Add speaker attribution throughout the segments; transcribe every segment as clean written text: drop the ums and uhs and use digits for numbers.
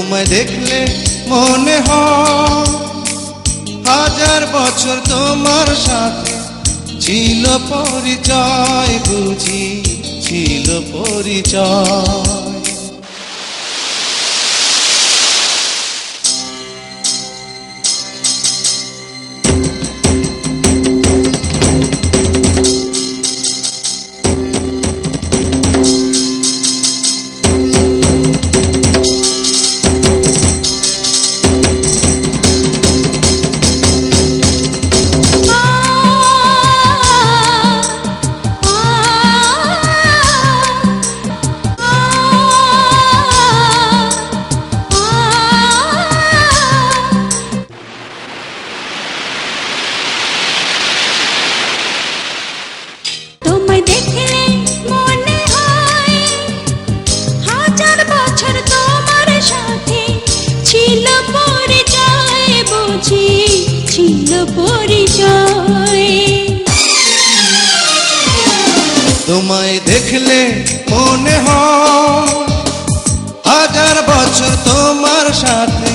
Speaker 1: তোমায় দেখলে মনে হয় হাজার বছর তোমার সাথে ছিল পরিচয়, বুঝি ছিল পরিচয়। তোমায় দেখলে মনে হয় হাজার বছর তোমার সাথে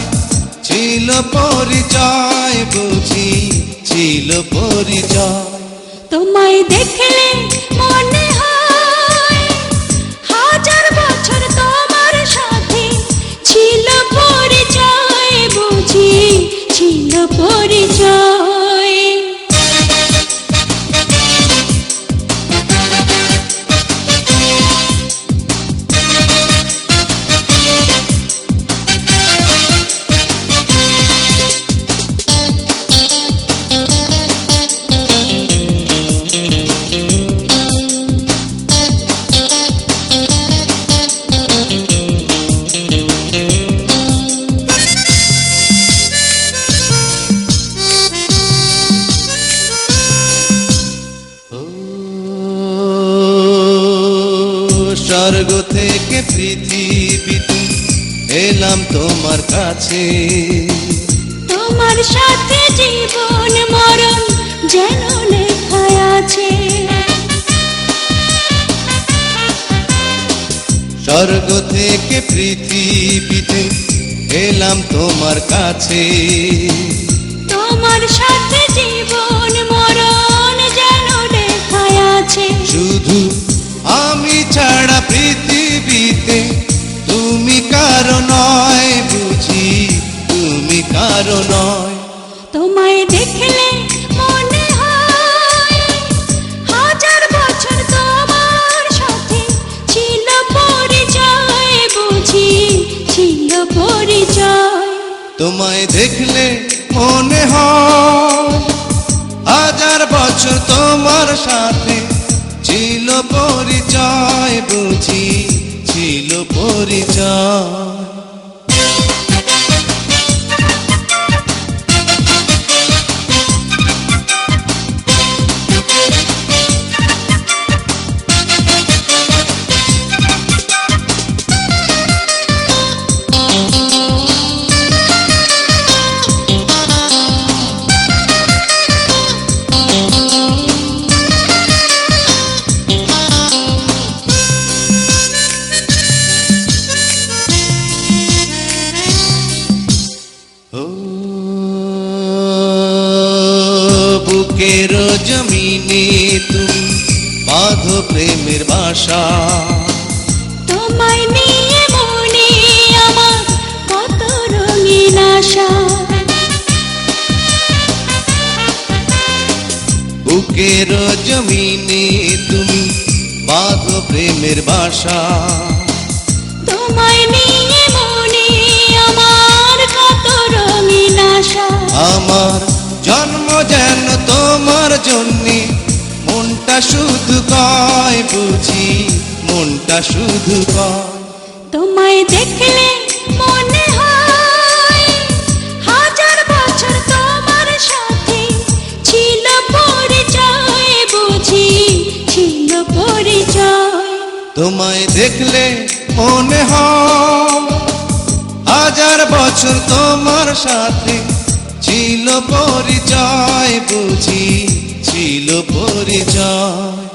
Speaker 1: ছিল পরিচয়, বুঝি ছিল পরিচয়।
Speaker 2: তোমায় দেখলে মনে হয় হাজার বছর তোমার সাথে ছিল পরিচয়, বুঝি ছিল পরিচয়।
Speaker 1: স্বর্গ থেকে পৃথিবীতে এলাম তোমার কাছে,
Speaker 2: তোমার সাথে জীবন মরণ যেন লেখা আছে।
Speaker 1: স্বর্গ থেকে পৃথিবীতে এলাম তোমার কাছে,
Speaker 2: তোমার সাথে জীবন মরণ যেন লেখা আছে।
Speaker 1: শুধু আমি ছাড়া পৃথিবীতে তুমি কারো নয়, বুঝি তুমি কারো নয়।
Speaker 2: তোমায় দেখলে মনে হয় হাজার বছর তোমার সাথে ছিল পরিচয়, বুঝি ছিল পরিচয়।
Speaker 1: তোমায় দেখলে মনে হয় হাজার বছর তোমার সাথে ছিল পরিচয়, বুঝি ছিল পরিচয়। বুকের জমিনে তুমি বাঁধো প্রেমের বাসা,
Speaker 2: তোমায় নিয়ে মনে আমার কত রঙিন আশা।
Speaker 1: বুকের জমিনে তুমি বাঁধো প্রেমের বাসা,
Speaker 2: তোমায় নিয়ে মনে আমার কত রঙিন আশা।
Speaker 1: আমার জন্ম যেন তোমার জন্যে, মনটা শুধু কয়, বুঝি মনটা শুধু কয়।
Speaker 2: তোমায় দেখলে মনে হয় হাজার বছর তোমার সাথে ছিল পরিচয়, বুঝি ছিল পরিচয়।
Speaker 1: তোমায় দেখলে মনে হয় হাজার বছর তোমার সাথে ছিল পরিচয়, বুঝি ছিল পরিচয়।